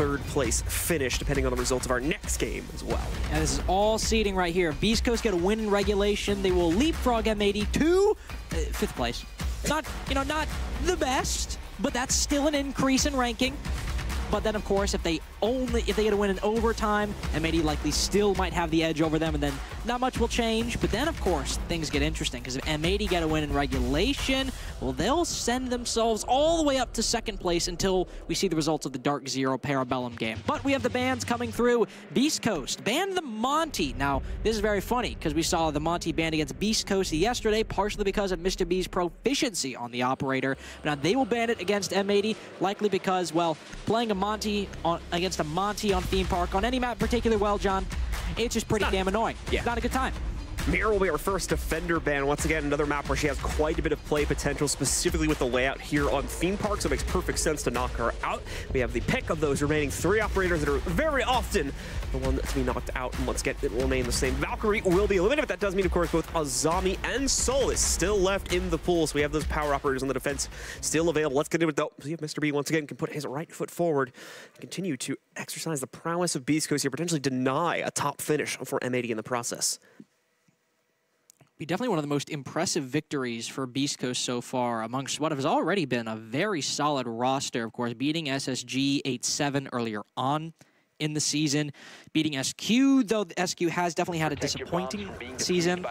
third place finish, depending on the results of our next game as well. And this is all seeding right here. Beast Coast get a win in regulation. They will leapfrog M80 to 5th place. Not, not the best, but that's still an increase in ranking. But then, of course, if they get a win in overtime, M80 likely still might have the edge over them, and then not much will change. But then, of course, things get interesting, because if M80 get a win in regulation, well, they'll send themselves all the way up to 2nd place until we see the results of the Dark Zero Parabellum game. But we have the bans coming through. Beast Coast banned the Monty. Now, this is very funny, because we saw the Monty banned against Beast Coast yesterday, partially because of Mr. B's proficiency on the operator. But now they will ban it against M80, likely because, well, playing a Monty against a Monty on Theme Park on any map particularly well, John, it's just pretty damn annoying. Yeah. It's not a good time. Mira will be our first defender ban. Once again, another map where she has quite a bit of play potential, specifically with the layout here on Theme Park, so it makes perfect sense to knock her out. We have the pick of those remaining 3 operators that are very often the one to be knocked out, and once again, it will remain the same. Valkyrie will be eliminated, but that does mean, of course, both Azami and Soul is still left in the pool, so we have those power operators on the defense still available. Let's get into it, though. See if Mr. B, once again, can put his right foot forward and continue to exercise the prowess of Beast Coast here, potentially deny a top finish for M80 in the process. Be definitely one of the most impressive victories for Beast Coast so far amongst what has already been a very solid roster. Of course, beating SSG 8-7 earlier on in the season, beating SQ, though SQ has definitely had a disappointing season,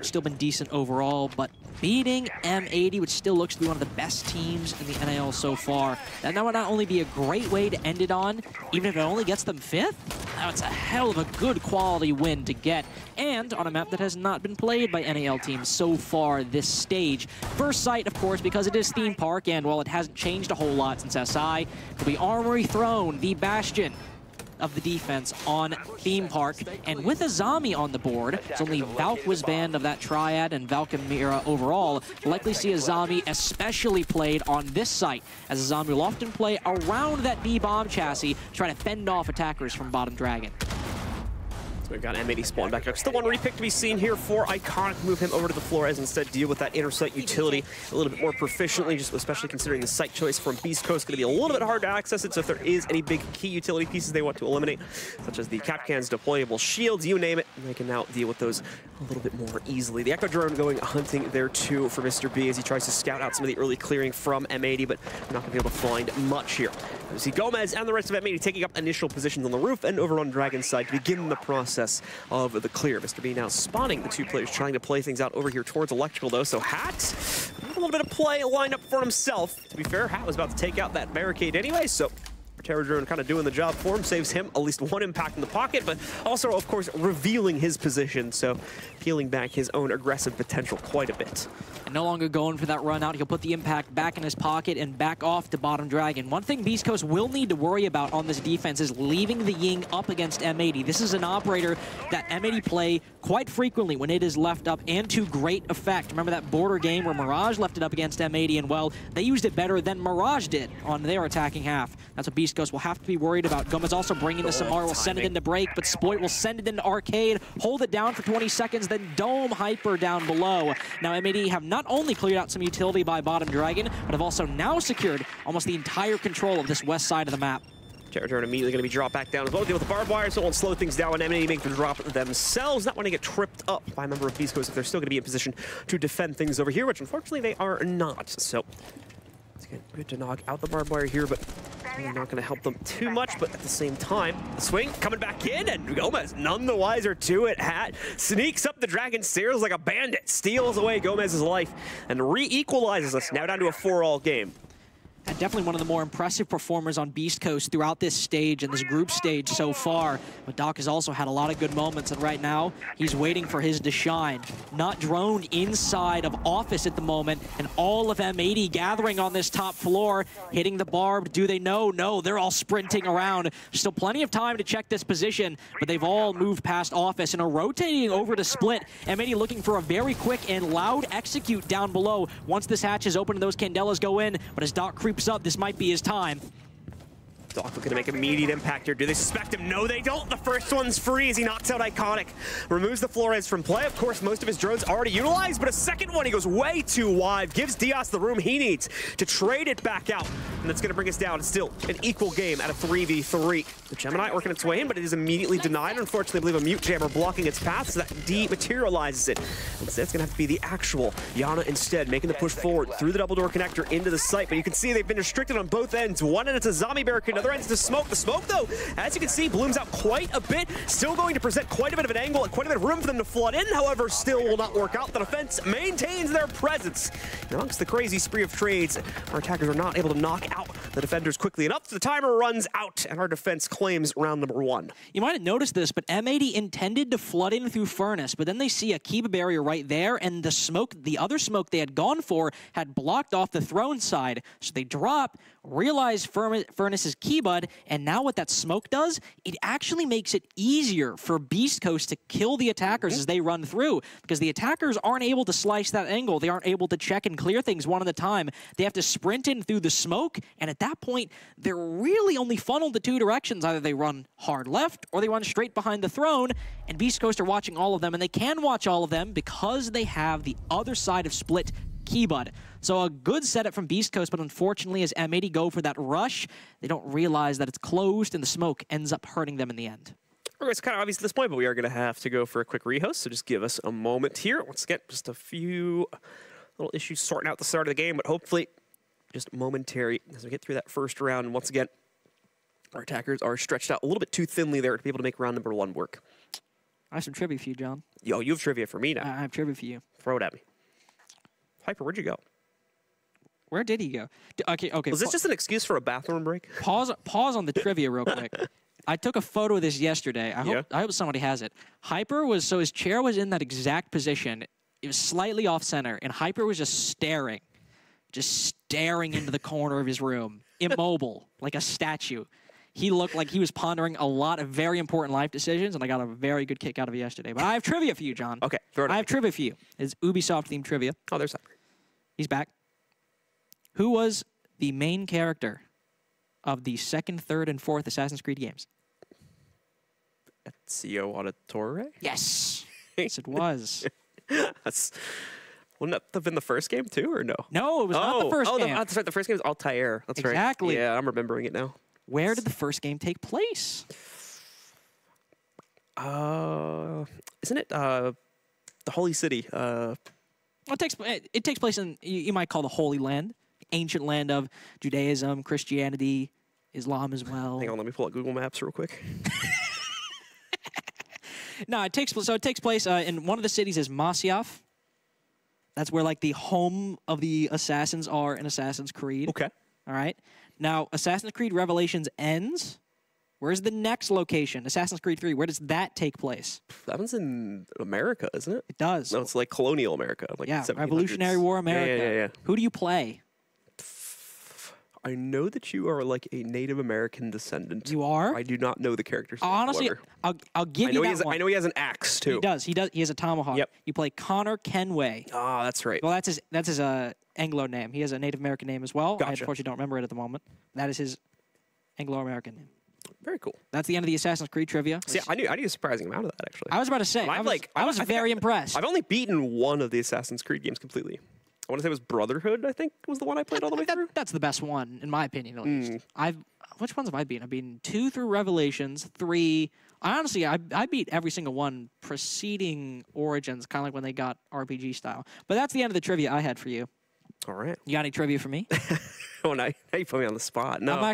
still been decent overall, but beating M80, which still looks to be one of the best teams in the NAL so far. And that would not only be a great way to end it on, even if it only gets them 5th, now it's a hell of a good quality win to get, and on a map that has not been played by NAL teams so far this stage. First sight, of course, because it is Theme Park, and while it hasn't changed a whole lot since SI, it'll be Armory Throne, the bastion of the defense on Theme Park. And with Azami on the board, it's only Valk was banned of that triad, and Valk and Mira overall. Likely see Azami especially played on this site, as Azami will often play around that B-bomb chassis, trying to fend off attackers from Bottom Dragon. So we've got M80 spawn back up. Still one repick to be seen here for Iconic. Move him over to the floor as instead deal with that inner sight utility a little bit more proficiently, just especially considering the site choice from Beast Coast. Going to be a little bit hard to access it, so if there is any big key utility pieces they want to eliminate, such as the Capcan's deployable shields, you name it, they can now deal with those a little bit more easily. The Echo Drone going hunting there too for Mr. B as he tries to scout out some of the early clearing from M80, but we're not going to be able to find much here. We see Gomez and the rest of M80 taking up initial positions on the roof and over on Dragon's side to begin the process of the clear. Mr. B now spawning the 2 players, trying to play things out over here towards Electrical, though. So Hat, a little bit of play lined up for himself. To be fair, Hat was about to take out that barricade anyway, so Terror Drone kind of doing the job for him, saves him at least 1 impact in the pocket, but also, of course, revealing his position, so peeling back his own aggressive potential quite a bit. And no longer going for that run out, he'll put the impact back in his pocket and back off to Bottom Dragon. One thing Beast Coast will need to worry about on this defense is leaving the Ying up against M80. This is an operator that M80 play quite frequently when it is left up, and to great effect. Remember that border game where Mirage left it up against M80, and well, they used it better than Mirage did on their attacking half. That's what Beast Coast will have to be worried about. Gomez also bringing the Samara, will send it into break, but Sploit will send it into Arcade, hold it down for 20 seconds, then Dome Hyper down below. Now M80 have not only cleared out some utility by Bottom Dragon, but have also now secured almost the entire control of this west side of the map. Terror Drone immediately going to be dropped back down as well. Deal with the barbed wire, so it won't slow things down when M80 make the drop themselves. Not want to get tripped up by a member of Beast Coast if they're still going to be in position to defend things over here, which unfortunately they are not. So it's good to knock out the barbed wire here, but not going to help them too much. But at the same time, the swing coming back in, and Gomez none the wiser to it. Hat sneaks up the Dragon stairs like a bandit, steals away Gomez's life, and re-equalizes us now down to a 4-all game. And definitely one of the more impressive performers on Beast Coast throughout this stage and this group stage so far. But Doc has also had a lot of good moments, and right now, he's waiting for his to shine. Not droned inside of Office at the moment, and all of M80 gathering on this top floor, hitting the barb. Do they know? No, they're all sprinting around. Still plenty of time to check this position, but they've all moved past Office and are rotating over to Split. M80 looking for a very quick and loud execute down below. Once this hatch is open and those Candelas go in, but as Doc creeps up, this might be his time. Doc looking to make immediate impact here. Do they suspect him? No, they don't. The first one's free as he knocks out Iconic. Removes the Flores from play. Of course, most of his drones already utilized, but a second one, he goes way too wide. Gives Diaz the room he needs to trade it back out. And that's going to bring us down to still an equal game at a 3v3. The Gemini working its way in, but it is immediately denied. Unfortunately, I believe a mute jammer blocking its path, so that dematerializes it. Instead, it's going to have to be the actual Yana instead, making the push forward through the double door connector into the site. But you can see they've been restricted on both ends. One end it's a zombie barricade, another end it's a smoke. The smoke, though, as you can see, blooms out quite a bit. Still going to present quite a bit of an angle and quite a bit of room for them to flood in. However, still will not work out. The defense maintains their presence. And amongst the crazy spree of trades, our attackers are not able to knock out the defenders quickly enough. The timer runs out, and our defense claims round number 1. You might have noticed this, but M80 intended to flood in through Furnace, but then they see a Kiba barrier right there, and the smoke, the other smoke they had gone for, had blocked off the throne side. So they drop, realize Furnace is Keybud, and now what that smoke does, it actually makes it easier for Beast Coast to kill the attackers as they run through, because the attackers aren't able to slice that angle. They aren't able to check and clear things one at a time. They have to sprint in through the smoke, and at that point, they're really only funneled to two directions. Either they run hard left, or they run straight behind the throne, and Beast Coast are watching all of them, and they can watch all of them because they have the other side of split Keybud. So a good setup from Beast Coast, but unfortunately as M80 go for that rush, they don't realize that it's closed and the smoke ends up hurting them in the end. It's kind of obvious at this point, but we are going to have to go for a quick rehost, so just give us a moment here. Once again, just a few little issues sorting out the start of the game, but hopefully just momentary as we get through that first round. And once again, our attackers are stretched out a little bit too thinly there to be able to make round number 1 work. I have some trivia for you, John. Yo, you have trivia for me now. I have trivia for you. Throw it at me. Hyper, where'd you go? Where did he go? Okay. Was this just an excuse for a bathroom break? Pause on the trivia real quick. I took a photo of this yesterday. I hope somebody has it. Hyper was, so his chair was in that exact position. It was slightly off center, and Hyper was just staring into the corner of his room, immobile, like a statue. He looked like he was pondering a lot of very important life decisions, and I got a very good kick out of it yesterday. But I have trivia for you, John. Okay, throw it at me. I have trivia for you. It's Ubisoft-themed trivia. Oh, there's that. He's back. Who was the main character of the 2nd, 3rd, and 4th Assassin's Creed games? Ezio Auditore? Yes. Yes, it was. Wouldn't that have been the first game too, or no? No, it was not the first game. That's right. The first game was Altair. That's right. Exactly. Yeah, I'm remembering it now. Where did the first game take place? Isn't it the Holy City? It takes place in, you might call the Holy Land, ancient land of Judaism, Christianity, Islam as well. Hang on, let me pull up Google Maps real quick. No, it takes place in one of the cities is Masyaf. That's where like the home of the assassins are in Assassin's Creed. Okay. All right. Now, Assassin's Creed Revelations ends. Where's the next location? Assassin's Creed 3, where does that take place? That one's in America, isn't it? It does. No, it's like colonial America. Like yeah, Revolutionary War America. Yeah. Who do you play? I know that you are like a Native American descendant. You are? I do not know the character's name. Honestly, I'll give you that one. I know he has an axe, too. He does. He has a tomahawk. Yep. You play Connor Kenway. Oh, that's right. Well, that's his Anglo name. He has a Native American name as well. Gotcha. I unfortunately don't remember it at the moment. That is his Anglo-American name. Very cool. That's the end of the Assassin's Creed trivia. See, I knew a surprising amount of that, actually. I was about to say, I was very impressed. I've only beaten one of the Assassin's Creed games completely. I want to say it was Brotherhood, I think, was the one I played all the way through. That's the best one, in my opinion, at least. Which ones have I beaten? I've beaten 2 through Revelations, 3. I beat every single one preceding Origins, kind of like when they got RPG style. But that's the end of the trivia I had for you. All right. You got any trivia for me? Oh, now you put me on the spot. No.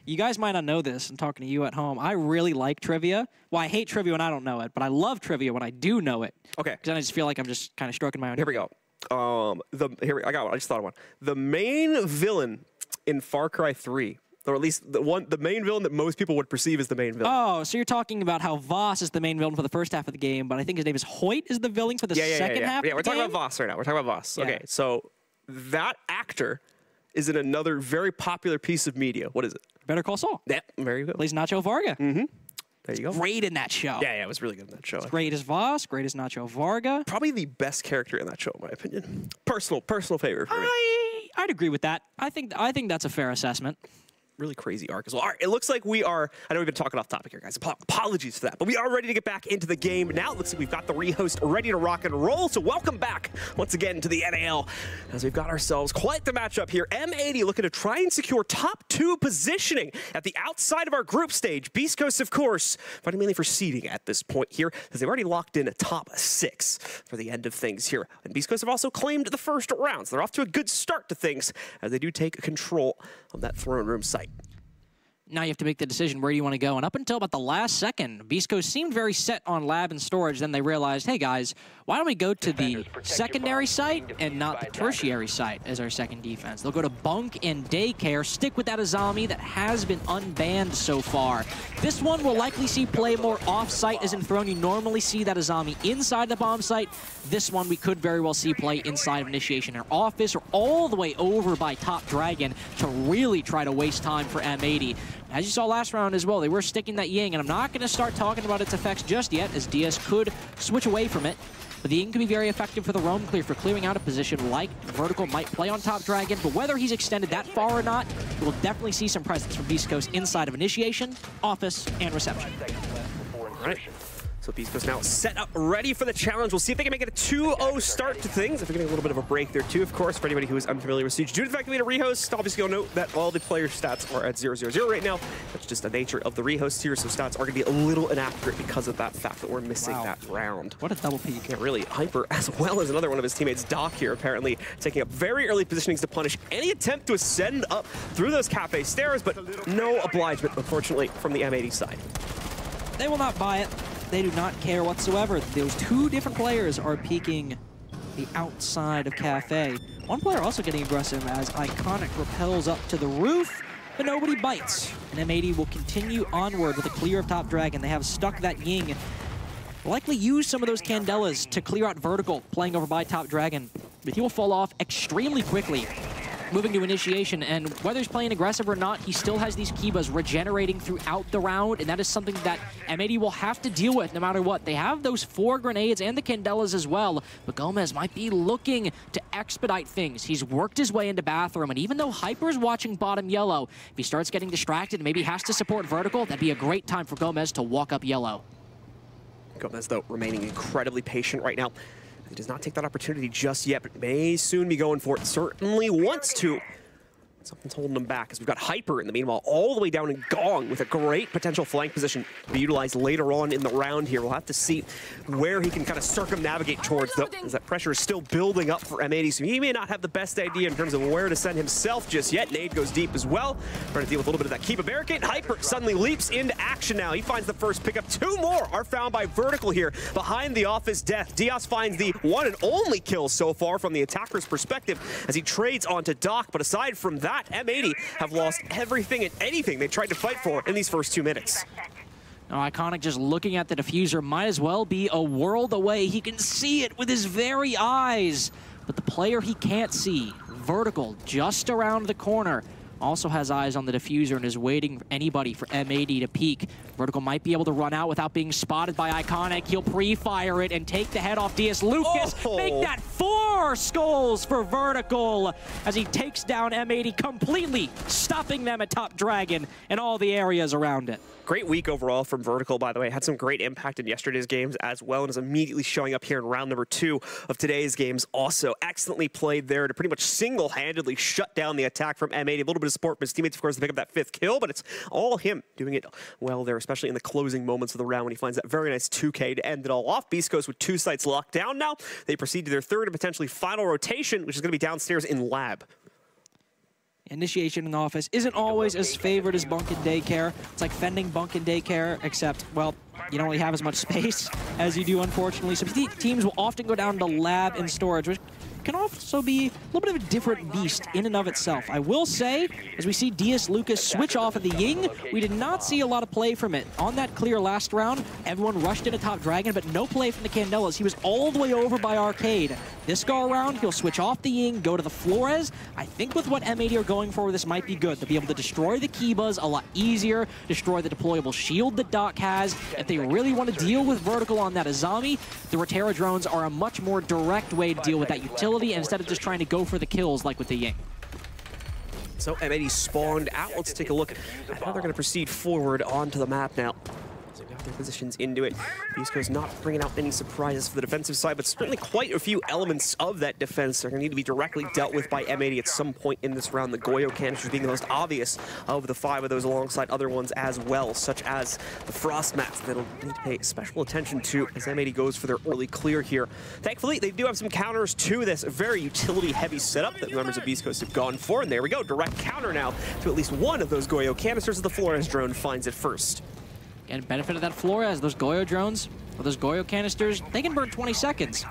You guys might not know this. I'm talking to you at home. I really like trivia. Well, I hate trivia when I don't know it, but I love trivia when I do know it. Okay. Because then I just feel like I'm just kind of stroking my own. Here we go. I got one. I just thought of one. The main villain in Far Cry 3, or at least the main villain that most people would perceive as the main villain. Oh, so you're talking about how Voss is the main villain for the first half of the game, but I think his name is Hoyt is the villain for the second half. Yeah, we're talking about Voss right now. We're talking about Voss. Yeah. Okay, so that actor is in another very popular piece of media. What is it? Better Call Saul. Yeah, very good. Plays Nacho Varga. Mm-hmm. There you go. Great in that show. Yeah, it was really good in that show. Great as Voss, great as Nacho Varga. Probably the best character in that show, in my opinion. Personal favorite for me. I'd agree with that. I think that's a fair assessment. really crazy arc as well. All right, it looks like we are, I know we've been talking off topic here, guys. Apologies for that, but we are ready to get back into the game. Now it looks like we've got the rehost ready to rock and roll, so welcome back once again to the NAL as we've got ourselves quite the matchup here. M80 looking to try and secure top 2 positioning at the outside of our group stage. Beast Coast, of course, fighting mainly for seeding at this point here, as they've already locked in a top 6 for the end of things here. And Beast Coast have also claimed the first round, so they're off to a good start to things as they do take control of that throne room site. Now you have to make the decision where you want to go. And up until about the last second, Beast Coast seemed very set on lab and storage. Then they realized, hey guys, why don't we go to the secondary site and not the tertiary site as our second defense? They'll go to bunk and daycare, stick with that Azami that has been unbanned so far. This one will likely see play more off-site as in throne. You normally see that Azami inside the bomb site. This one we could very well see play inside of Initiation or Office or all the way over by Top Dragon to really try to waste time for M80. As you saw last round as well, they were sticking that Ying, and I'm not going to start talking about its effects just yet, as DS could switch away from it. But the Ying can be very effective for the roam clear, for clearing out a position like Vertical might play on Top Dragon, but whether he's extended that far or not, we'll definitely see some presence from Beast Coast inside of Initiation, Office, and Reception. All right. So Beast Coast now set up, ready for the challenge. We'll see if they can make it a 2-0 start to things. If we're getting a little bit of a break there too, of course, for anybody who is unfamiliar with Siege. Due to the fact that we had a rehost, obviously you'll note that all the player stats are at 0-0-0 right now. That's just the nature of the rehost here, so stats are going to be a little inaccurate because of that fact that we're missing that round. What a double peak. Yeah, really. Hyper, as well as another one of his teammates, Doc here, apparently taking up very early positionings to punish any attempt to ascend up through those cafe stairs, but no obligement, unfortunately, from the M80 side. They will not buy it. They do not care whatsoever. Those 2 different players are peeking the outside of Cafe. One player also getting aggressive as Iconic repels up to the roof, but nobody bites. And M80 will continue onward with a clear of Top Dragon. They have stuck that Ying. Likely use some of those Candelas to clear out Vertical, playing over by Top Dragon. But he will fall off extremely quickly. Moving to Initiation, and whether he's playing aggressive or not, he still has these Kibas regenerating throughout the round, and that is something that M80 will have to deal with no matter what. They have those 4 grenades and the Candelas as well, but Gomez might be looking to expedite things. He's worked his way into Bathroom, and even though Hyper's watching bottom yellow, if he starts getting distracted and maybe has to support Vertical, that'd be a great time for Gomez to walk up yellow. Gomez, though, remaining incredibly patient right now. He does not take that opportunity just yet, but may soon be going for it. Certainly wants to. Something's holding him back as we've got Hyper in the meanwhile all the way down in Gong with a great potential flank position to be utilized later on in the round here. We'll have to see where he can kind of circumnavigate towards, though, as that pressure is still building up for M80, so he may not have the best idea in terms of where to send himself just yet. Nade goes deep as well, trying to deal with a little bit of that Kiba barricade. Hyper suddenly leaps into action now. He finds the first pickup. 2 more are found by Vertical here behind the Office death. Diaz finds the one and only kill so far from the attacker's perspective as he trades onto Doc, but aside from that, M80 have lost everything and anything they tried to fight for in these first 2 minutes. Now, Iconic just looking at the diffuser might as well be a world away. He can see it with his very eyes, but the player he can't see, Vertical, just around the corner, also has eyes on the diffuser and is waiting for anybody for M80 to peek. Vertical might be able to run out without being spotted by Iconic. He'll pre-fire it and take the head off DS. Lucas, make that 4 skulls for Vertical as he takes down M80 completely, stopping them at Top Dragon and all the areas around it. Great week overall from Vertical, by the way. Had some great impact in yesterday's games as well, and is immediately showing up here in round number 2 of today's games. Also, excellently played there to pretty much single-handedly shut down the attack from M80. A little bit of support from his teammates, of course, to pick up that 5th kill, but it's all him doing it well there, especially in the closing moments of the round when he finds that very nice 2K to end it all off. Beast Coast with 2 sites locked down now. They proceed to their 3rd and potentially final rotation, which is going to be downstairs in Lab. Initiation in the Office isn't always as favored as Bunk and Daycare. It's like fending Bunk and Daycare, except, well, you don't really have as much space as you do, unfortunately. So teams will often go down to Lab and Storage, which can also be a little bit of a different beast in and of itself. I will say, as we see DS Lucas switch off of the Ying, we did not see a lot of play from it. On that clear last round, everyone rushed into Top Dragon, but no play from the Candelas. He was all the way over by Arcade. This go around, he'll switch off the Ying, go to the Flores. I think with what M80 are going for, this might be good. They'll be able to destroy the Kibas a lot easier, destroy the deployable shield that Doc has. If they really want to deal with Vertical on that Azami, the Rotera drones are a much more direct way to deal with that utility, instead of just trying to go for the kills like with the Ying. So M80 spawned out. Let's take a look at how they're going to proceed forward onto the map now. They've got their positions into it. Beast Coast not bringing out any surprises for the defensive side, but certainly quite a few elements of that defense are going to need to be directly dealt with by M80 at some point in this round. The Goyo canisters being the most obvious of the 5 of those, alongside other ones as well, such as the frost mats that'll need to pay special attention to as M80 goes for their early clear here. Thankfully, they do have some counters to this very utility-heavy setup that members of Beast Coast have gone for, and there we go, direct counter now to at least one of those Goyo canisters as the Flores drone finds it first. And benefit of that Flores, those Goyo drones, or those Goyo canisters, they can burn 20 seconds.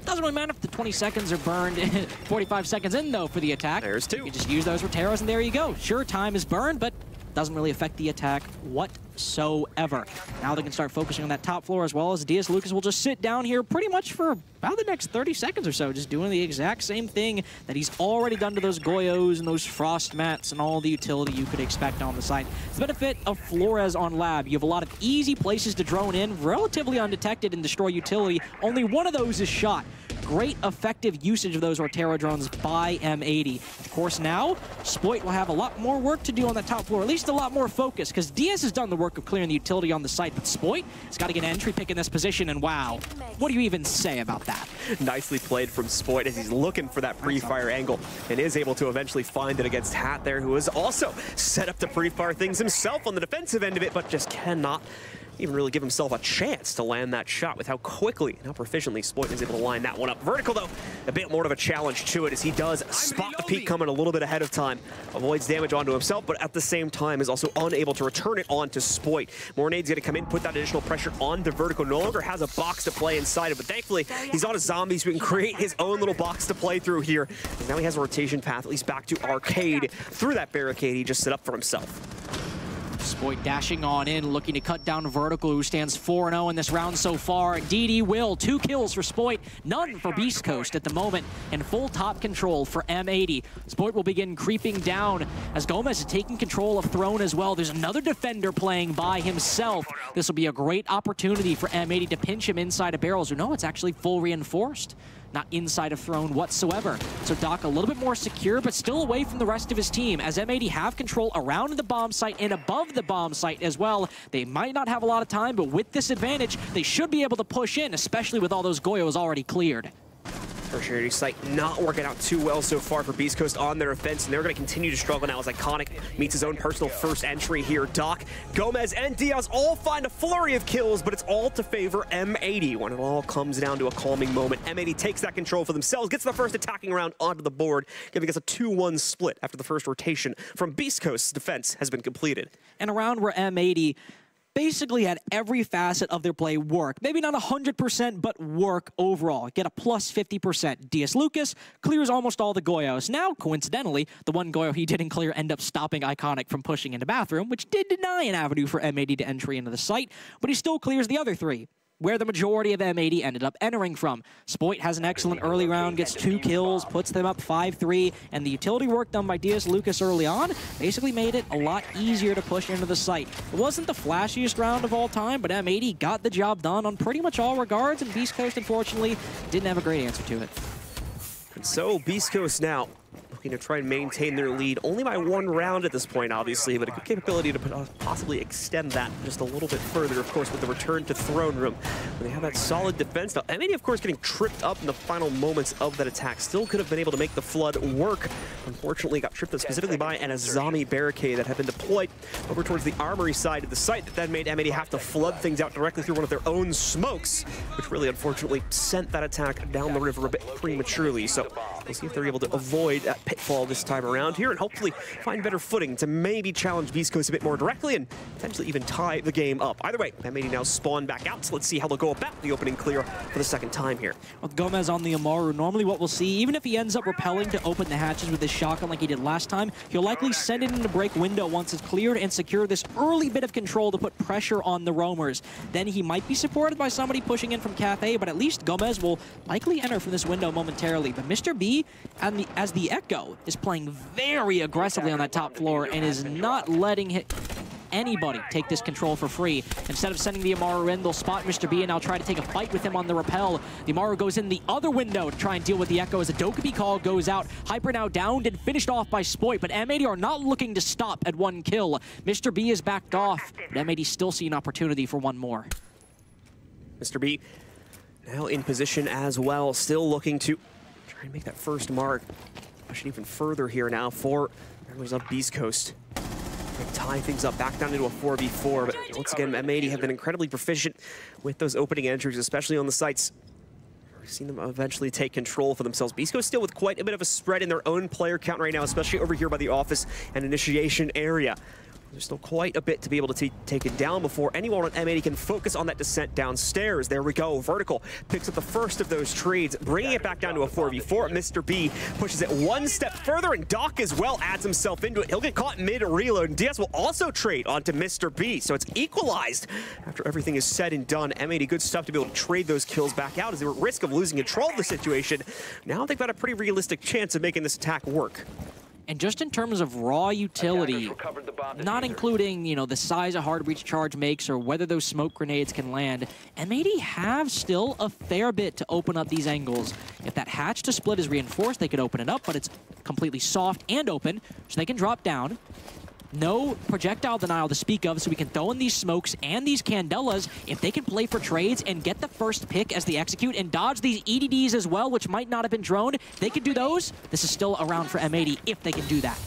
Doesn't really matter if the 20 seconds are burned 45 seconds in, though, for the attack. There's 2. You can just use those Roteros, and there you go. Sure, time is burned, but doesn't really affect the attack whatsoever. Now they can start focusing on that top floor, as well as DS Lucas will just sit down here pretty much for about the next 30 seconds or so, just doing the exact same thing that he's already done to those Goyos and those frost mats and all the utility you could expect on the site. The benefit of Flores on Lab, you have a lot of easy places to drone in, relatively undetected and destroy utility. Only one of those is shot. Great effective usage of those Rotero drones by M80. Of course, now Spoit will have a lot more work to do on that top floor, at least a lot more focus, because Diaz has done the work of clearing the utility on the site, but Spoit has got to get an entry pick in this position, and wow, what do you even say about that? Nicely played from Spoit as he's looking for that pre-fire angle and is able to eventually find it against Hat there, who has also set up to pre-fire things himself on the defensive end of it, but just cannot even really give himself a chance to land that shot with how quickly and how proficiently Spoit is able to line that one up. Vertical, though, a bit more of a challenge to it as he does spot the peak coming a little bit ahead of time. Avoids damage onto himself, but at the same time is also unable to return it onto Spoit. Mornade's going to come in, put that additional pressure on the Vertical. No longer has a box to play inside of, but thankfully he's on a zombie, so he can create his own little box to play through here. And now he has a rotation path, at least back to Arcade, through that barricade he just set up for himself. Spoit dashing on in, looking to cut down Vertical, who stands 4-0 in this round so far. DD will, 2 kills for Spoit, none for Beast Coast at the moment, and full top control for M80. Spoit will begin creeping down as Gomez is taking control of Throne as well. There's another defender playing by himself. This will be a great opportunity for M80 to pinch him inside of barrels. No, it's actually full reinforced. Not inside of Throne whatsoever. So Doc a little bit more secure, but still away from the rest of his team, as M80 have control around the bomb site and above the bomb site as well. They might not have a lot of time, but with this advantage, they should be able to push in, especially with all those Goyos already cleared. Tertiary site not working out too well so far for Beast Coast on their offense, and they're going to continue to struggle now as Iconic meets his own personal first entry here. Doc, Gomez, and Diaz all find a flurry of kills, but it's all to favor M80 when it all comes down to a calming moment. M80 takes that control for themselves, gets the first attacking round onto the board, giving us a 2-1 split after the first rotation from Beast Coast's defense has been completed. And a round where M80 basically had every facet of their play work. Maybe not 100%, but work overall. Get a plus 50%. DS Lucas clears almost all the Goyos. Now, coincidentally, the one Goyo he didn't clear ended up stopping Iconic from pushing into bathroom, which did deny an avenue for M80 to entry into the site, but he still clears the other 3, where the majority of M80 ended up entering from. Spoit has an excellent early round, gets 2 kills, puts them up 5-3, and the utility work done by DS Lucas early on basically made it a lot easier to push into the site. It wasn't the flashiest round of all time, but M80 got the job done on pretty much all regards, and Beast Coast, unfortunately, didn't have a great answer to it. And so Beast Coast now looking to try and maintain their lead, only by 1 round at this point, obviously, but a good capability to possibly extend that just a little bit further, of course, with the return to Throne Room. When they have that solid defense. Now, M80, of course, getting tripped up in the final moments of that attack. Still could have been able to make the Flood work. Unfortunately, got tripped up specifically by an Azami barricade that had been deployed over towards the armory side of the site that then made M80 have to flood things out directly through one of their own smokes, which really, unfortunately, sent that attack down the river a bit prematurely. So we'll see if they're able to avoid that pitfall this time around here and hopefully find better footing to maybe challenge Beast Coast a bit more directly and potentially even tie the game up. Either way, M80 now spawn back out, so let's see how they'll go about the opening clear for the second time here. With Gomez on the Amaru, normally what we'll see, even if he ends up repelling to open the hatches with his shotgun like he did last time, he'll likely send it into break window once it's cleared and secure this early bit of control to put pressure on the roamers. Then he might be supported by somebody pushing in from Cafe, but at least Gomez will likely enter from this window momentarily. But Mr. B, as the Echo, is playing very aggressively on that top floor and is not letting anybody take this control for free. Instead of sending the Amaru in, they'll spot Mr. B and now try to take a fight with him on the rappel. The Amaru goes in the other window to try and deal with the Echo as a Dokkaebi call goes out. Hyper now downed and finished off by Spoit, but M80 are not looking to stop at 1 kill. Mr. B is backed off, but M80 still see an opportunity for one more. Mr. B now in position as well, still looking to try and make that first mark. Pushing even further here now for members of Beast Coast. Tie things up back down into a 4v4, but once again, M80 have been incredibly proficient with those opening entries, especially on the sites. We've seen them eventually take control for themselves. Beast Coast still with quite a bit of a spread in their own player count right now, especially over here by the office and initiation area. There's still quite a bit to be able to take it down before anyone on M80 can focus on that descent downstairs. There we go. Vertical picks up the first of those trades, bringing it back down to a 4v4. Mr. B pushes it one step further, and Doc as well adds himself into it. He'll get caught mid-reload, and DS will also trade onto Mr. B. So it's equalized after everything is said and done. M80, good stuff to be able to trade those kills back out as they were at risk of losing control of the situation. Now they've got a pretty realistic chance of making this attack work. And just in terms of raw utility, not including, you know, the size a hard breach charge makes or whether those smoke grenades can land, M80 have still a fair bit to open up these angles. If that hatch to split is reinforced, they could open it up, but it's completely soft and open, so they can drop down. No projectile denial to speak of, so we can throw in these smokes and these Candelas. If they can play for trades and get the first pick as they execute and dodge these EDDs as well, which might not have been droned, they could do those. This is still a round for M80 if they can do that.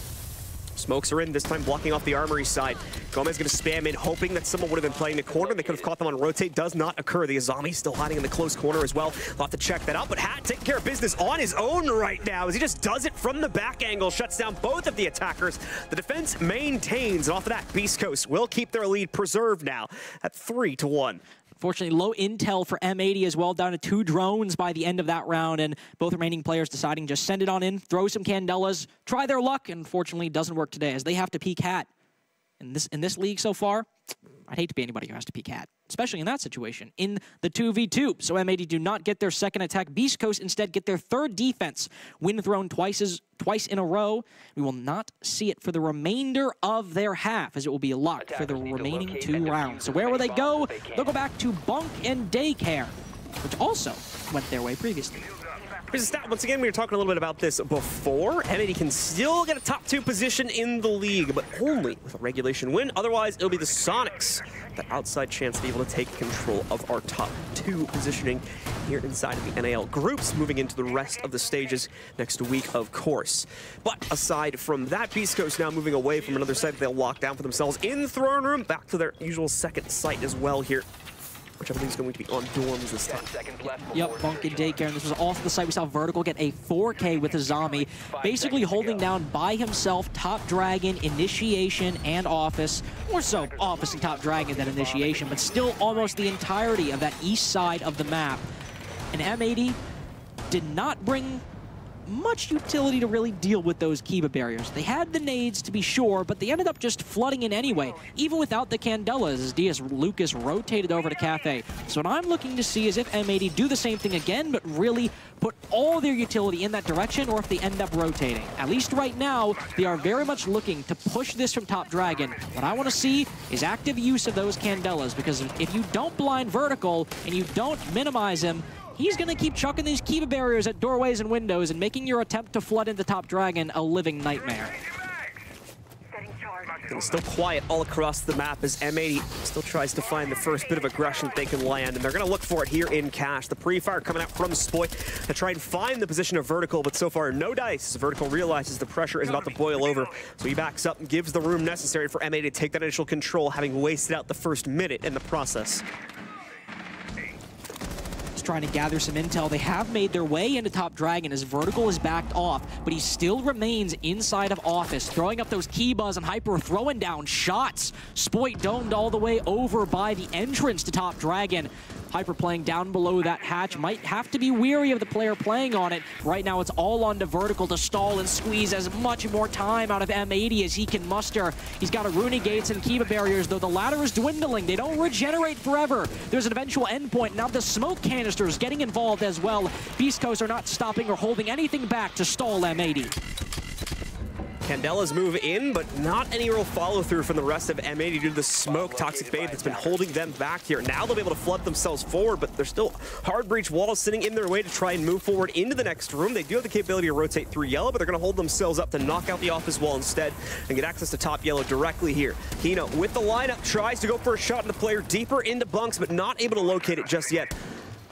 Smokes are in, this time blocking off the armory side. Gomez going to spam in, hoping that someone would have been playing the corner. They could have caught them on rotate. Does not occur. The Azami still hiding in the close corner as well. They'll have to check that out, but Hat taking care of business on his own right now as he just does it from the back angle. Shuts down both of the attackers. The defense maintains, and off of that, Beast Coast will keep their lead preserved now at 3-1. Unfortunately, low intel for M80 as well, down to 2 drones by the end of that round, and both remaining players deciding just send it on in, throw some Candelas, try their luck, and unfortunately doesn't work today as they have to peek Hat. In this league so far, I'd hate to be anybody who has to peek Hat, especially in that situation, in the 2v2. So M80 do not get their second attack. Beast Coast instead get their third defense. Win thrown twice in a row. We will not see it for the remainder of their half, as it will be locked for the remaining 2 rounds. So where will they go? They'll go back to Bunk and Daycare, which also went their way previously. Here's a stat. Once again, we were talking a little bit about this before. M80 can still get a top 2 position in the league, but only with a regulation win. Otherwise, it'll be the Sonics, the outside chance to be able to take control of our top 2 positioning here inside of the NAL groups, moving into the rest of the stages next week, of course. But aside from that, Beast Coast now moving away from another site that they'll lock down for themselves in the throne room, back to their usual second site as well here, which I believe is going to be on dorms this time. Yep, Bunk and Daycare, and this was off the site. We saw Vertical get a 4K with a zombie, basically holding down by himself Top Dragon, Initiation, and Office. More so Office and Top Dragon than Initiation, but still almost the entirety of that east side of the map. And M80 did not bring much utility to really deal with those Kiba barriers. They had the nades to be sure, but they ended up just flooding in anyway, even without the Candelas, as DS Lucas rotated over to Cafe. So what I'm looking to see is if M80 do the same thing again, but really put all their utility in that direction, or if they end up rotating. At least right now, they are very much looking to push this from Top Dragon. What I want to see is active use of those Candelas, because if you don't blind Vertical and you don't minimize him, he's going to keep chucking these Kiba barriers at doorways and windows and making your attempt to flood into Top Dragon a living nightmare. And still quiet all across the map as M80 still tries to find the first bit of aggression that they can land, and they're going to look for it here in Cash. The pre-fire coming out from Spoit to try and find the position of Vertical, but so far no dice. Vertical realizes the pressure is about to boil over, so he backs up and gives the room necessary for M80 to take that initial control, having wasted out the first minute in the process. Trying to gather some intel. They have made their way into Top Dragon as Vertical is backed off, but he still remains inside of Office, throwing up those Key-Buzz and Hyper, throwing down shots. Spoit domed all the way over by the entrance to Top Dragon. Hyper playing down below that hatch, might have to be weary of the player playing on it. Right now it's all on to Vertical to stall and squeeze as much more time out of M80 as he can muster. He's got a Rooney Gates and Kiba barriers, though the ladder is dwindling. They don't regenerate forever. There's an eventual endpoint. Now the smoke canisters getting involved as well. Beast Coast are not stopping or holding anything back to stall M80. Candela's move in, but not any real follow-through from the rest of M80 due to the smoke Toxic Babe that's been holding them back here. Now they'll be able to flood themselves forward, but there's still hard breach walls sitting in their way to try and move forward into the next room. They do have the capability to rotate through yellow, but they're going to hold themselves up to knock out the office wall instead and get access to top yellow directly here. Hino with the lineup tries to go for a shot in the player deeper into bunks, but not able to locate it just yet.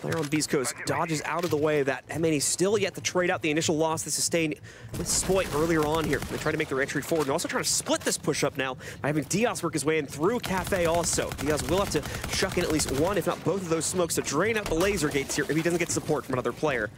Player on Beast Coast dodges out of the way of that. M80 still yet to trade out the initial loss they sustained with Spoit earlier on here. They try to make their entry forward and also trying to split this push up now by having Diaz work his way in through Cafe also. Diaz will have to chuck in at least one, if not both of those smokes to drain out the laser gates here if he doesn't get support from another player.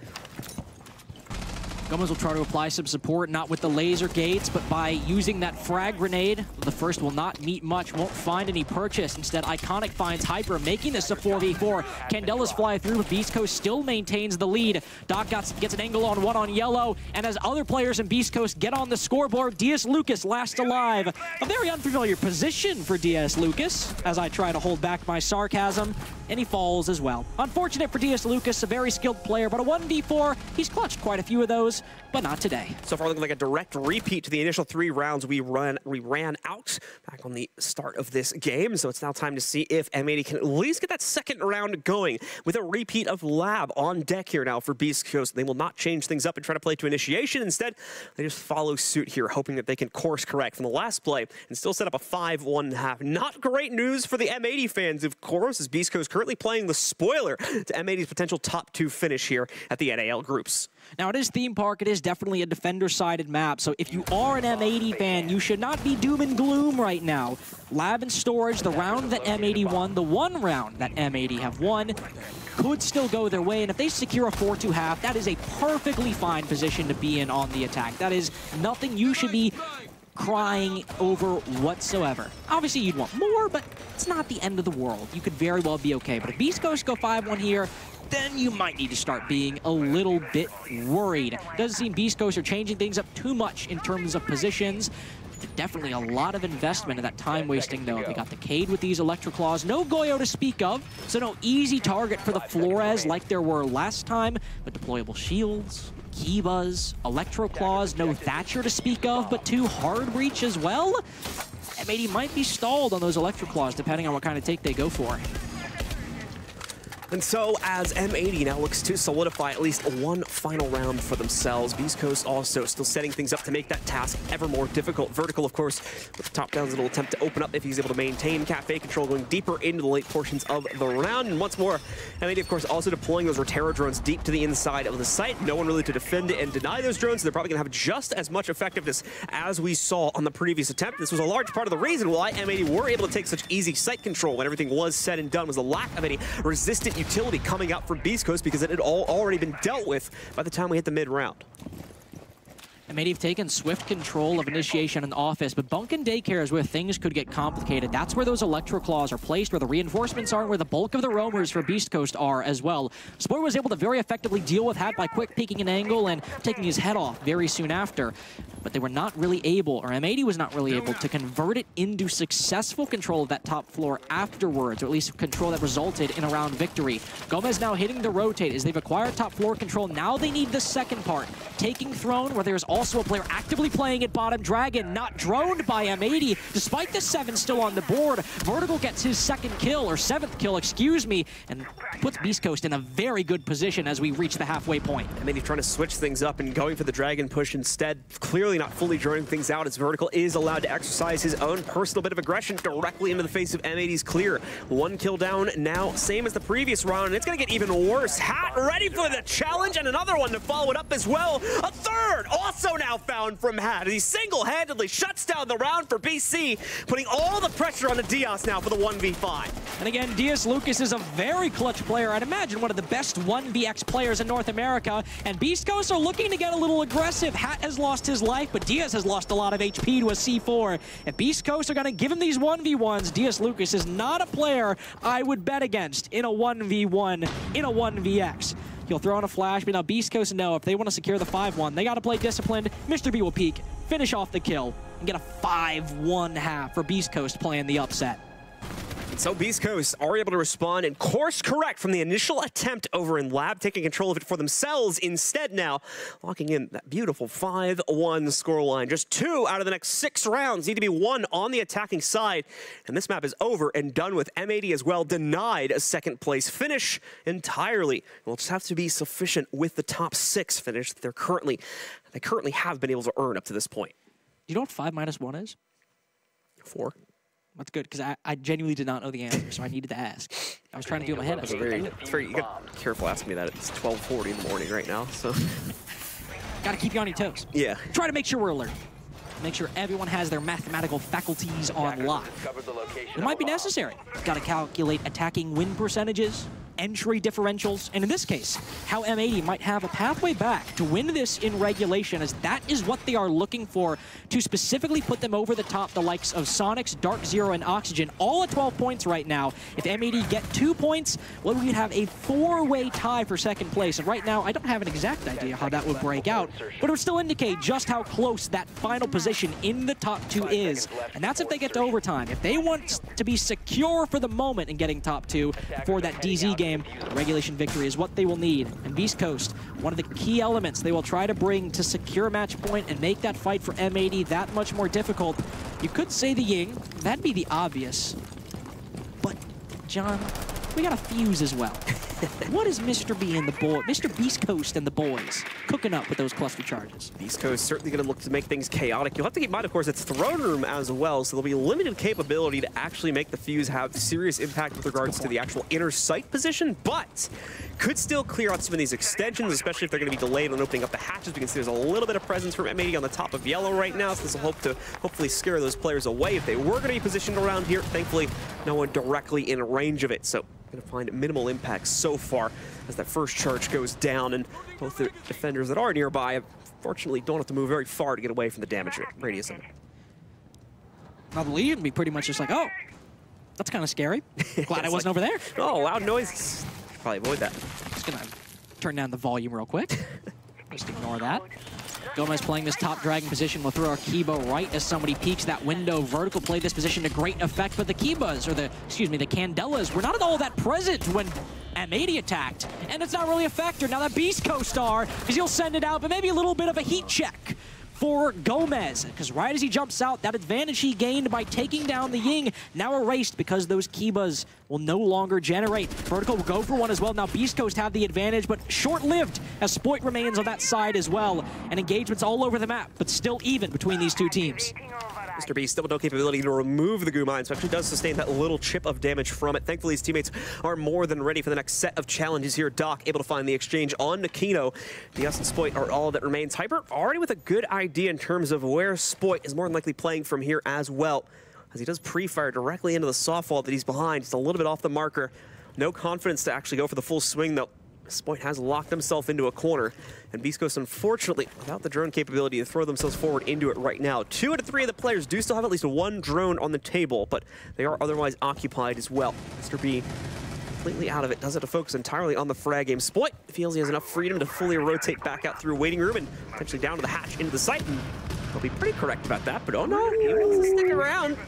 Gomez will try to apply some support, not with the laser gates, but by using that frag grenade. The first will not meet much, won't find any purchase. Instead, Iconic finds Hyper, making this a 4v4. Candela's fly through, but Beast Coast still maintains the lead. Doc gets an angle on one on yellow, and as other players in Beast Coast get on the scoreboard, DS Lucas last alive. A very unfamiliar position for DS Lucas, as I try to hold back my sarcasm, and he falls as well. Unfortunate for DS Lucas, a very skilled player, but a 1v4, he's clutched quite a few of those, but not today. So far looking like a direct repeat to the initial 3 rounds we ran out back on the start of this game. So it's now time to see if M80 can at least get that second round going with a repeat of Lab on deck here now for Beast Coast. They will not change things up and try to play to initiation. Instead, they just follow suit here, hoping that they can course correct from the last play and still set up a 5-1.5. Not great news for the M80 fans, of course, as Beast Coast currently playing the spoiler to M80's potential top 2 finish here at the NAL groups. Now, it is Theme Park. It is definitely a defender-sided map, so if you are an M80 fan, you should not be doom and gloom right now. Lab and Storage, the round that M80 won, the one round that M80 have won, could still go their way, and if they secure a 4-2 half, that is a perfectly fine position to be in on the attack. That is nothing you should be crying over whatsoever. Obviously, you'd want more, but it's not the end of the world. You could very well be okay, but if Beast Coast go 5-1 here, then you might need to start being a little bit worried. Doesn't seem Beast Coast are changing things up too much in terms of positions. Definitely a lot of investment in that time wasting though. They got the Cade with these Electroclaws. No Goyo to speak of, so no easy target for the Flores like there were last time, but deployable shields, Kibas, Electroclaws, no Thatcher to speak of, but 2 hard breach as well. M80 might be stalled on those Electroclaws depending on what kind of take they go for. And so, as M80 now looks to solidify at least one final round for themselves, Beast Coast also still setting things up to make that task ever more difficult. Vertical, of course, with the top downs, it'll attempt to open up if he's able to maintain Cafe control, going deeper into the late portions of the round. And once more, M80, of course, also deploying those Rotero drones deep to the inside of the site. No one really to defend and deny those drones, so they're probably going to have just as much effectiveness as we saw on the previous attempt. This was a large part of the reason why M80 were able to take such easy site control when everything was said and done, was the lack of any resistant utility coming out from Beast Coast, because it had already been dealt with by the time we hit the mid-round. M80 have taken swift control of initiation and office, but Bunk and Daycare is where things could get complicated. That's where those Electroclaws are placed, where the reinforcements are, and where the bulk of the roamers for Beast Coast are as well. Spoiler was able to very effectively deal with that by quick peeking an angle and taking his head off very soon after. But they were not really able, or M80 was not really able to convert it into successful control of that top floor afterwards, or at least control that resulted in a round victory. Gomez now hitting the rotate as they've acquired top floor control. Now they need the second part, taking Throne, where there's also a player actively playing at bottom. Dragon not droned by M80, despite the 7 still on the board. Vertical gets his second kill, or 7th kill, excuse me, and puts Beast Coast in a very good position as we reach the halfway point. M80 trying to switch things up and going for the Dragon push instead. Clearly not fully droning things out, as Vertical is allowed to exercise his own personal bit of aggression directly into the face of M80's clear. 1 kill down now, same as the previous round, and it's going to get even worse. Hat ready for the challenge, and another one to follow it up as well. A third also now found from Hat as he single-handedly shuts down the round for BC, putting all the pressure on the Diaz now for the 1v5. And again, DS Lucas is a very clutch player. I'd imagine one of the best 1vx players in North America, and Beast Coast are looking to get a little aggressive. Hat has lost his life, but Diaz has lost a lot of HP to a C4. If Beast Coast are going to give him these 1v1s, DS Lucas is not a player I would bet against in a 1v1, in a 1vx. He'll throw in a flash, but now Beast Coast know if they want to secure the 5-1, they got to play disciplined. Mr. B will peek, finish off the kill, and get a 5-1 half for Beast Coast playing the upset. So Beast Coast are able to respond and course correct from the initial attempt over in Lab, taking control of it for themselves instead now, locking in that beautiful 5-1 scoreline. Just 2 out of the next 6 rounds need to be won on the attacking side, and this map is over and done with. M80 as well denied a second place finish entirely. Will just have to be sufficient with the top 6 finish that they currently have been able to earn up to this point. You know what 5 minus 1 is? 4. That's good, because I genuinely did not know the answer, so I needed to ask. I was trying to do it in my head. You got to be careful asking me that. It's 12:40 in the morning right now, so. Got to keep you on your toes. Yeah. Try to make sure we're alert. Make sure everyone has their mathematical faculties on lock. It might be necessary. Got to calculate attacking win percentages, entry differentials, and in this case, how M80 might have a pathway back to win this in regulation, as that is what they are looking for to specifically put them over the top, the likes of Sonics, Dark Zero, and Oxygen, all at 12 points right now. If M80 get 2 points, well, we'd have a 4-way tie for second place, and right now, I don't have an exact idea how that would break out, but it would still indicate just how close that final position in the top 2 is, and that's if they get to overtime. If they want to be secure for the moment in getting top 2 for that DZ game, a regulation victory is what they will need. And Beast Coast, one of the key elements they will try to bring to secure match point and make that fight for M80 that much more difficult. You could say the Ying, that'd be the obvious. But, John, we got a fuse as well. What is Mr. B and the boy, Mr. Beast Coast and the boys cooking up with those cluster charges? Beast Coast certainly going to look to make things chaotic. You'll have to keep in mind, of course, it's throne room as well, so there'll be limited capability to actually make the fuse have serious impact with regards to the actual inner sight position, but could still clear out some of these extensions, especially if they're going to be delayed on opening up the hatches. We can see there's a little bit of presence from M80 on the top of yellow right now, so this will hope to hopefully scare those players away if they were going to be positioned around here. Thankfully, no one directly in range of it, so going to find minimal impact so far as that first charge goes down, and both the defenders that are nearby unfortunately don't have to move very far to get away from the damage radius of it. Now the lead would be pretty much just like, oh, that's kind of scary. Glad I wasn't over there. Oh, loud noise. Probably avoid that. Just going to turn down the volume real quick. Just ignore that. Gomez playing this top dragon position will throw our Kiba right as somebody peeks that window. Vertical played this position to great effect, but the Kibas, or the Candelas, were not at all that present when M80 attacked. And it's not really a factor. Now that Beast Coast are, because he'll send it out, but maybe a little bit of a heat check for Gomez, because right as he jumps out, that advantage he gained by taking down the Ying now erased because those Kibas will no longer generate. Vertical will go for one as well. Now Beast Coast have the advantage, but short-lived as Spoit remains on that side as well. And engagements all over the map, but still even between these two teams. Mr. B still with no capability to remove the goo mine, so actually does sustain that little chip of damage from it. Thankfully, his teammates are more than ready for the next set of challenges here. Doc able to find the exchange on Nakino. Diaz and Spoit are all that remains. Hyper already with a good idea in terms of where Spoit is more than likely playing from here as well, as he does pre-fire directly into the softball that he's behind. Just a little bit off the marker. No confidence to actually go for the full swing, though. Spoit has locked himself into a corner, and Beast Coast, unfortunately, without the drone capability to throw themselves forward into it right now. 2 out of 3 of the players do still have at least 1 drone on the table, but they are otherwise occupied as well. Mr. B completely out of it, does have to focus entirely on the frag game. Spoit feels he has enough freedom to fully rotate back out through waiting room and potentially down to the hatch into the site, and he'll be pretty correct about that, but oh no, he wants to stick around.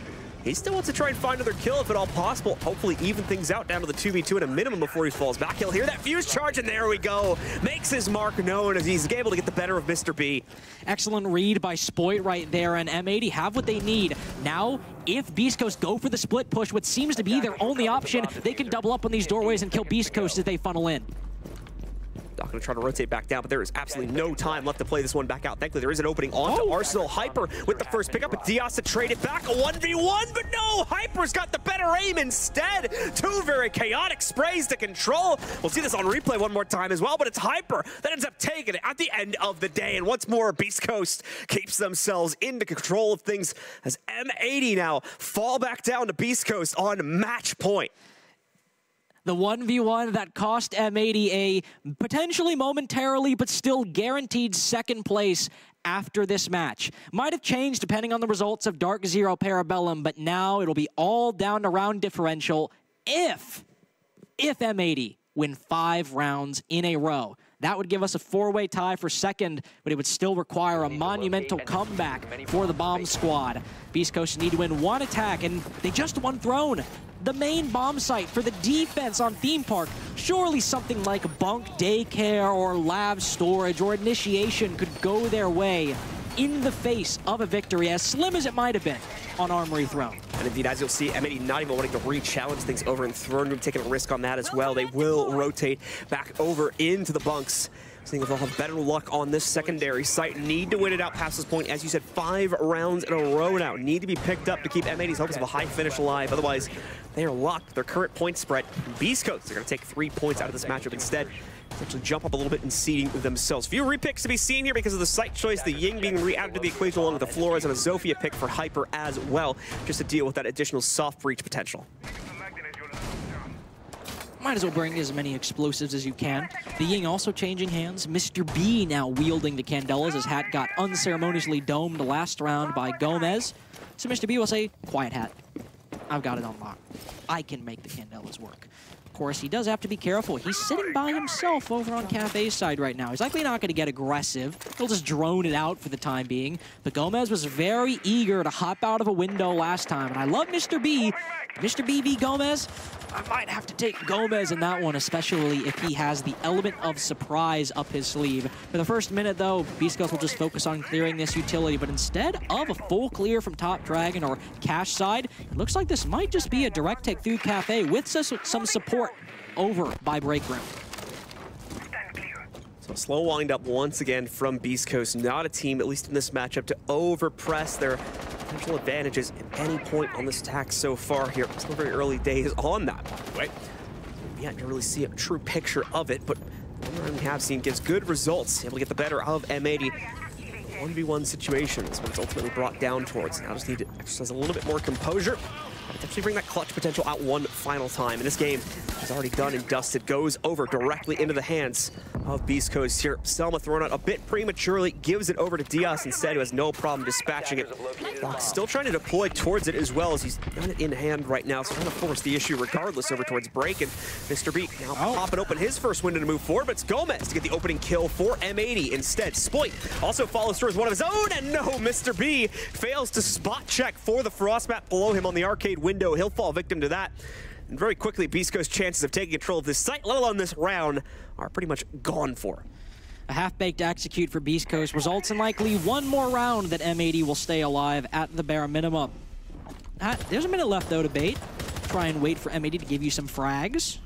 He still wants to try and find another kill if at all possible. Hopefully even things out down to the 2v2 at a minimum before he falls back. He'll hear that fuse charge, and there we go. Makes his mark known as he's able to get the better of Mr. B. Excellent read by Spoit right there, and M80 have what they need. Now, if Beast Coast go for the split push, what seems to be their only option, they can double up on these doorways and kill Beast Coast as they funnel in. Doc gonna try to rotate back down, but there is absolutely no time left to play this one back out. Thankfully, there is an opening onto Arsenal. Hyper with the first pickup, but Diaz to trade it back. A 1v1, but no! Hyper's got the better aim instead. 2 very chaotic sprays to control. We'll see this on replay one more time as well, but it's Hyper that ends up taking it at the end of the day. And once more, Beast Coast keeps themselves into control of things as M80 now fall back down to Beast Coast on match point. The 1v1 that cost M80 a potentially momentarily but still guaranteed second place after this match. Might have changed depending on the results of Dark Zero Parabellum, but now it'll be all down to round differential if M80 win 5 rounds in a row. That would give us a 4-way tie for second, but it would still require a monumental comeback for the Bomb Squad. Beast Coast need to win 1 attack, and they just won Throne. The main bomb site for the defense on Theme Park. Surely something like bunk daycare or lab storage or initiation could go their way in the face of a victory, as slim as it might have been on Armory Throne. And indeed, as you'll see, M80 not even wanting to re-challenge things over in Throne Room, taking a risk on that as well. They will rotate back over into the bunks. Seeing if they'll have better luck on this secondary site. Need to win it out past this point. As you said, 5 rounds in a row now. Need to be picked up to keep M80's hopes of a high finish alive. Otherwise, they are locked. Their current point spread. Beast Coast are going to take 3 points out of this matchup instead. Essentially jump up a little bit in seeding themselves. Few repicks to be seen here because of the site choice. The Ying being re-added to the equation along with the Flores and a Zofia pick for Hyper as well, just to deal with that additional soft breach potential. Might as well bring as many explosives as you can. The Ying also changing hands. Mr. B now wielding the Candelas as Hat got unceremoniously domed last round by Gomez. So Mr. B will say, quiet Hat, I've got it on lock. I can make the Candelas work. Of course, he does have to be careful. He's sitting by himself over on Cafe's side right now. He's likely not going to get aggressive. He'll just drone it out for the time being. But Gomez was very eager to hop out of a window last time. And I love Mr. B. Mr. B v. Gomez, I might have to take Gomez in that one, especially if he has the element of surprise up his sleeve. For the first minute, though, Beast Coast will just focus on clearing this utility. But instead of a full clear from top Dragon or Cash side, it looks like this might just be a direct take through Cafe with some support over by Break Room. So a slow wind up once again from Beast Coast. Not a team, at least in this matchup, to overpress their potential advantages at any point on this attack so far here. Still very early days on that, by the way. We haven't really see a true picture of it, but what we have seen gives good results. Able to get the better of M80. 1v1 situation is what it's ultimately brought down towards. Now just need to exercise a little bit more composure. Potentially bring that clutch potential out one final time. And this game is already done and dusted. Goes over directly into the hands of Beast Coast here. Selma thrown out a bit prematurely. Gives it over to Diaz instead, who has no problem dispatching it. Fox still trying to deploy towards it as well, as he's got it in hand right now. So trying to force the issue regardless over towards Break. And Mr. B now popping open his first window to move forward. But it's Gomez to get the opening kill for M80 instead. Sploit also follows through as one of his own. And no, Mr. B fails to spot check for the frost map below him on the arcade window. He'll fall victim to that. And very quickly, Beast Coast's chances of taking control of this site, let alone this round, are pretty much gone for. A half-baked execute for Beast Coast results in likely one more round that M80 will stay alive at the bare minimum. There's a minute left, though, to bait. Try and wait for M80 to give you some frags.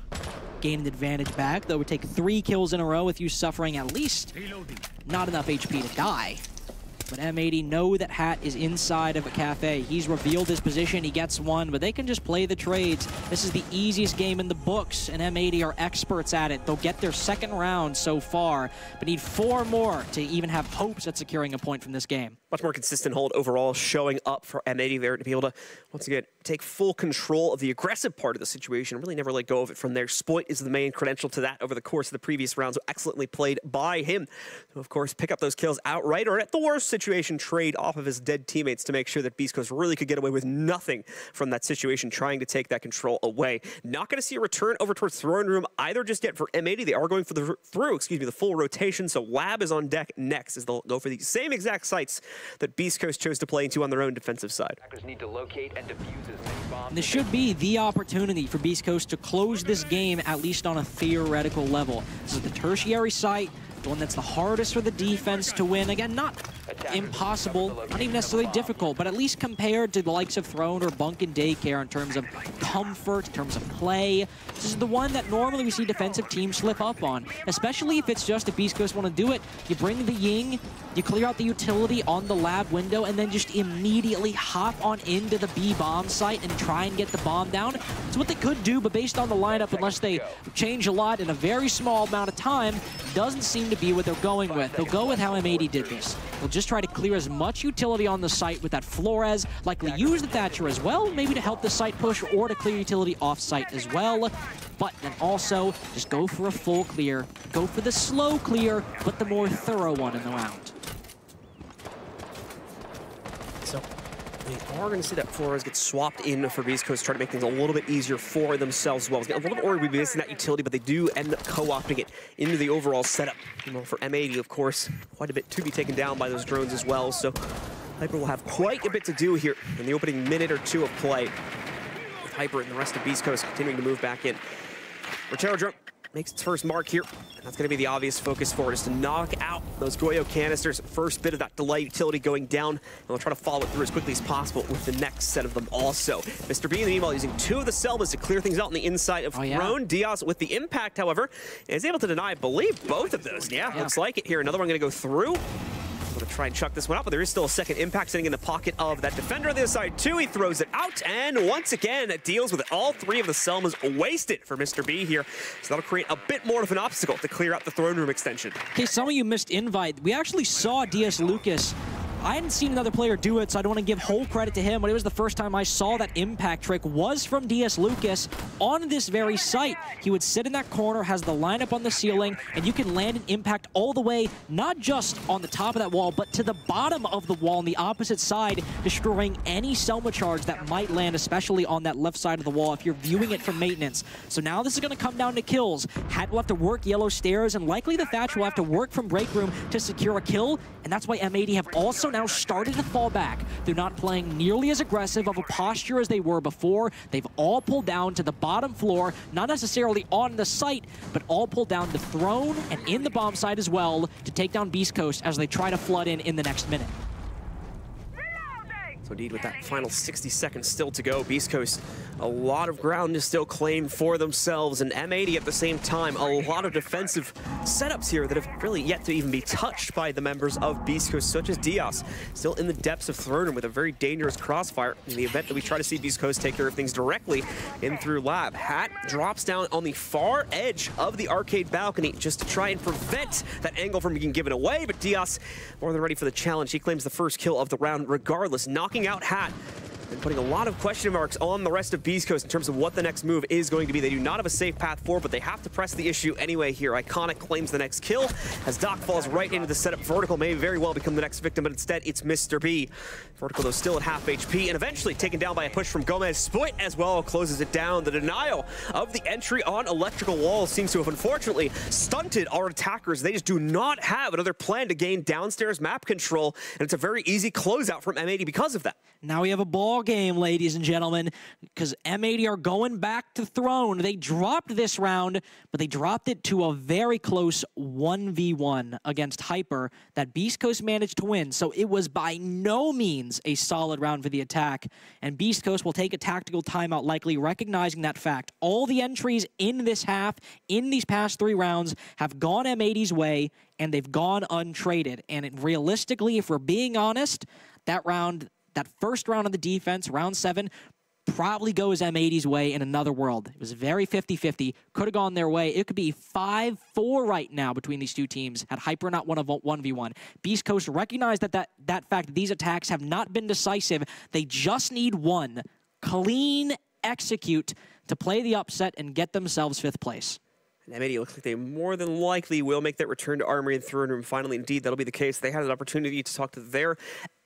Gain an advantage back, though it would take 3 kills in a row with you suffering at least not enough HP to die. But M80 know that Hat is inside of a Cafe. He's revealed his position, he gets one, but they can just play the trades. This is the easiest game in the books, and M80 are experts at it. They'll get their second round so far, but need 4 more to even have hopes at securing a point from this game. Much more consistent hold overall showing up for M80 there to be able to, once again, take full control of the aggressive part of the situation. Really never let go of it from there. Sploit is the main credential to that over the course of the previous rounds. So excellently played by him. So, of course, pick up those kills outright, or at the worst situation, trade off of his dead teammates to make sure that Beast Coast really could get away with nothing from that situation, trying to take that control away. Not going to see a return over towards Throne Room either just yet for M80. They are going for the the full rotation. So Lab is on deck next as they'll go for the same exact sites that Beast Coast chose to play into on their own defensive side. Need to locate and defuse as many bombs. This should be the opportunity for Beast Coast to close this game, at least on a theoretical level. This is the tertiary site, the one that's the hardest for the defense to win. Again, not impossible, not even necessarily difficult, but at least compared to the likes of Throne or Bunk and Daycare in terms of comfort, in terms of play. This is the one that normally we see defensive teams slip up on, especially if it's just if Beast Coast want to do it. You bring the Ying, you clear out the utility on the lab window, and then just immediately hop on into the B bomb site and try and get the bomb down. It's what they could do, but based on the lineup, unless they change a lot in a very small amount of time, doesn't seem to be what they're going with. They'll go with how M80 did this. They'll just try to clear as much utility on the site with that Flores, likely use the Thatcher as well, maybe to help the site push or to clear utility off-site as well. But then also, just go for a full clear, go for the slow clear, but the more thorough one in the round. So, We are going to see that Flores get swapped in for Beast Coast, try to make things a little bit easier for themselves as well. I was getting a little bit worried we'd be missing that utility, but they do end up co-opting it into the overall setup. Well, for M80, of course, quite a bit to be taken down by those drones as well, so Hyper will have quite a bit to do here in the opening minute or two of play. With Hyper and the rest of Beast Coast continuing to move back in. Rotero drone makes its first mark here. And that's going to be the obvious focus for it, is to knock out those Goyo canisters. First bit of that delay utility going down, and we'll try to follow it through as quickly as possible with the next set of them also. Mr. B, in the meanwhile, using 2 of the Selmas to clear things out on the inside of Throne. Diaz with the impact, however, is able to deny, I believe, both of those. Yeah, looks like it here. Another one going to go through. I'm going to try and chuck this one out, but there is still a second impact sitting in the pocket of that defender on the other side, too. He throws it out, and once again, deals with it. All 3 of the Selmas wasted for Mr. B here. So that'll create a bit more of an obstacle to clear out the throne room extension. Okay, some of you missed invite. We actually saw DS Lucas. I hadn't seen another player do it, so I don't want to give whole credit to him, but it was the first time I saw that impact trick was from DS Lucas on this very site. He would sit in that corner, has the lineup on the ceiling, and you can land an impact all the way, not just on the top of that wall, but to the bottom of the wall on the opposite side, destroying any Selma charge that might land, especially on that left side of the wall if you're viewing it from maintenance. So now this is going to come down to kills. Hat will have to work yellow stairs, and likely the Thatch will have to work from break room to secure a kill, and that's why M80 have also now started to fall back. They're not playing nearly as aggressive of a posture as they were before. They've all pulled down to the bottom floor, not necessarily on the site, but all pulled down the throne and in the bomb site as well to take down Beast Coast as they try to flood in the next minute. So indeed, with that final 60 seconds still to go, Beast Coast, a lot of ground to still claim for themselves, and M80 at the same time, a lot of defensive setups here that have really yet to even be touched by the members of Beast Coast, such as Diaz, still in the depths of Throne Room with a very dangerous crossfire in the event that we try to see Beast Coast take care of things directly in through Lab. Hat drops down on the far edge of the arcade balcony just to try and prevent that angle from being given away, but Diaz more than ready for the challenge. He claims the first kill of the round regardless, knocking out Hat and putting a lot of question marks on the rest of Beast Coast in terms of what the next move is going to be. They do not have a safe path forward, but they have to press the issue anyway here. Iconic claims the next kill as Doc falls right into the setup. Vertical may very well become the next victim, but instead it's Mr. B. Vertical, though, still at half HP and eventually taken down by a push from Gomez. Split as well closes it down. The denial of the entry on electrical walls seems to have unfortunately stunted our attackers. They just do not have another plan to gain downstairs map control, and it's a very easy closeout from M80 because of that. Now we have a ball game, ladies and gentlemen, because M80 are going back to Throne. They dropped this round, but they dropped it to a very close 1v1 against Hyper that Beast Coast managed to win. So it was by no means a solid round for the attack, and Beast Coast will take a tactical timeout, likely recognizing that fact. All the entries in this half, in these past 3 rounds, have gone M80's way, and they've gone untraded. And realistically, if we're being honest, that first round of the defense, round 7, probably goes M80's way in another world. It was very 50-50. Could have gone their way. It could be 5-4 right now between these two teams had Hyper not won a 1v1. Beast Coast recognized that fact that these attacks have not been decisive. They just need one clean execute to play the upset and get themselves 5th place. And M80 looks like they more than likely will make that return to Armory and Throne Room. Finally, indeed, that'll be the case. They had an opportunity to talk to their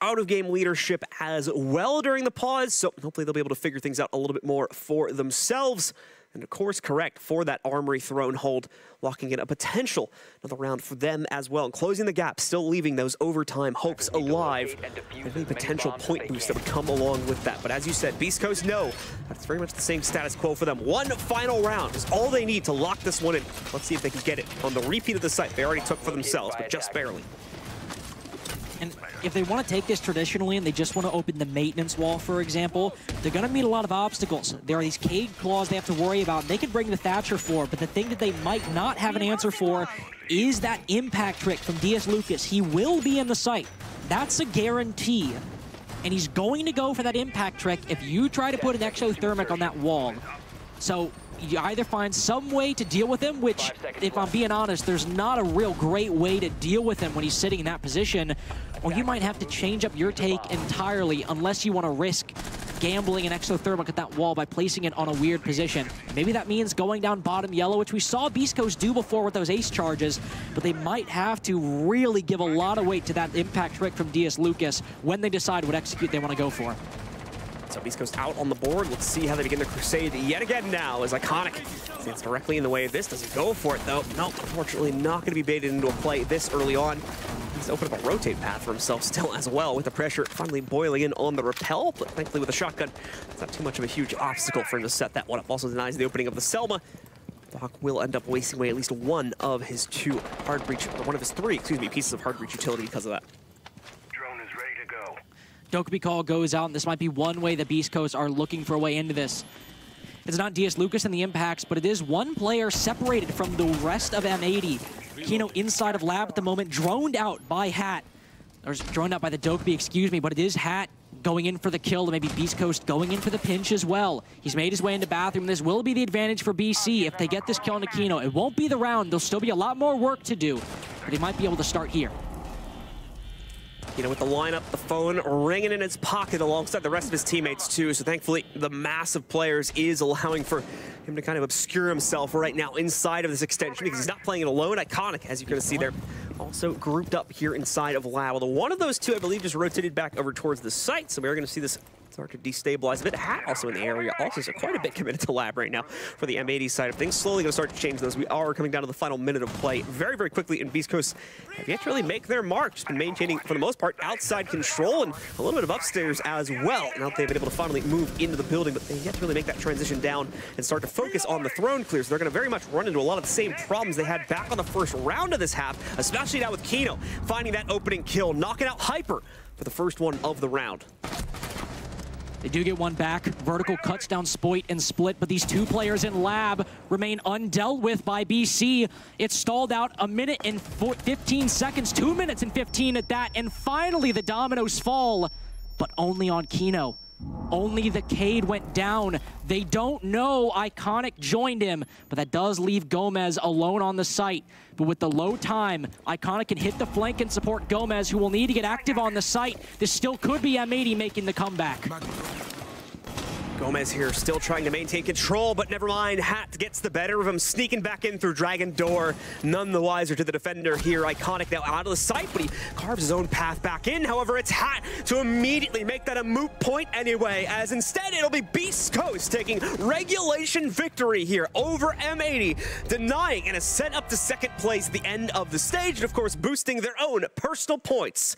out-of-game leadership as well during the pause, so hopefully they'll be able to figure things out a little bit more for themselves. And of course, correct for that Armory Throne hold, locking in a potential another round for them as well, and closing the gap, still leaving those overtime hopes alive, and any potential point boost that would come along with that. But as you said, Beast Coast know that's very much the same status quo for them. One final round is all they need to lock this one in. Let's see if they can get it on the repeat of the site they already took for themselves, but just barely. And if they want to take this traditionally and they just want to open the maintenance wall, for example, they're going to meet a lot of obstacles. There are these cage claws they have to worry about. They can bring the Thatcher for, but the thing that they might not have an answer for is that impact trick from DS Lucas. He will be in the site. That's a guarantee. And he's going to go for that impact trick if you try to put an exothermic on that wall. So you either find some way to deal with him, which, if I'm being honest, there's not a real great way to deal with him when he's sitting in that position, or you might have to change up your take entirely unless you want to risk gambling an exothermic at that wall by placing it on a weird position. Maybe that means going down bottom yellow, which we saw Beast Coast do before with those ace charges, but they might have to really give a lot of weight to that impact trick from DS Lucas when they decide what execute they want to go for. So Beast Coast out on the board. Let's see how they begin their crusade yet again now as Iconic stands directly in the way of this. Doesn't go for it though. No, unfortunately not going to be baited into a play this early on. He's opened up a rotate path for himself still as well, with the pressure finally boiling in on the rappel, but thankfully with a shotgun, it's not too much of a huge obstacle for him to set that one up. Also denies the opening of the Selma. Hawk will end up wasting away at least one of his three pieces of hard breach utility because of that. Drone is ready to go. Dokkaebi call goes out, and this might be one way the Beast Coast are looking for a way into this. It's not DS Lucas and the impacts, but it is one player separated from the rest of M80. Kino inside of lab at the moment, droned out by Hat. Or droned out by the Dokkaebi, excuse me, but it is Hat going in for the kill, and maybe Beast Coast going in for the pinch as well. He's made his way into bathroom. This will be the advantage for BC if they get this kill into Kino. It won't be the round. There'll still be a lot more work to do, but he might be able to start here. With the lineup, the phone ringing in his pocket alongside the rest of his teammates too. So thankfully, the mass of players is allowing for him to kind of obscure himself right now inside of this extension because he's not playing it alone. Iconic, as you can see there, also grouped up here inside of Lab. Although one of those two, I believe, just rotated back over towards the site. So we're going to see this start to destabilize a bit. Hat also in the area, also so quite a bit committed to Lab right now for the M80 side of things. Slowly going to start to change those. We are coming down to the final minute of play very, very quickly, and Beast Coast have yet to really make their mark. Just been maintaining, for the most part, outside control and a little bit of upstairs as well. Now that they've been able to finally move into the building, but they've yet to really make that transition down and start to focus on the throne clears. They're going to very much run into a lot of the same problems they had back on the first round of this half, especially now with Kino finding that opening kill, knocking out Hyper for the first one of the round. They do get one back. Vertical cuts down Spoit and Split, but these two players in Lab remain undealt with by BC. It's stalled out a minute and 15 seconds, 2 minutes and 15 at that, and finally the dominoes fall, but only on Kino. Only the Cade went down. They don't know Iconic joined him, but that does leave Gomez alone on the site. But with the low time, Iconic can hit the flank and support Gomez, who will need to get active on the site. This still could be M80 making the comeback. Gomez here still trying to maintain control, but never mind. Hat gets the better of him, sneaking back in through Dragon Door. None the wiser to the defender here. Iconic now out of the sight, but he carves his own path back in. However, it's Hat to immediately make that a moot point anyway, as instead it'll be Beast Coast taking regulation victory here over M80, denying an ascent up to second place at the end of the stage, and of course boosting their own personal points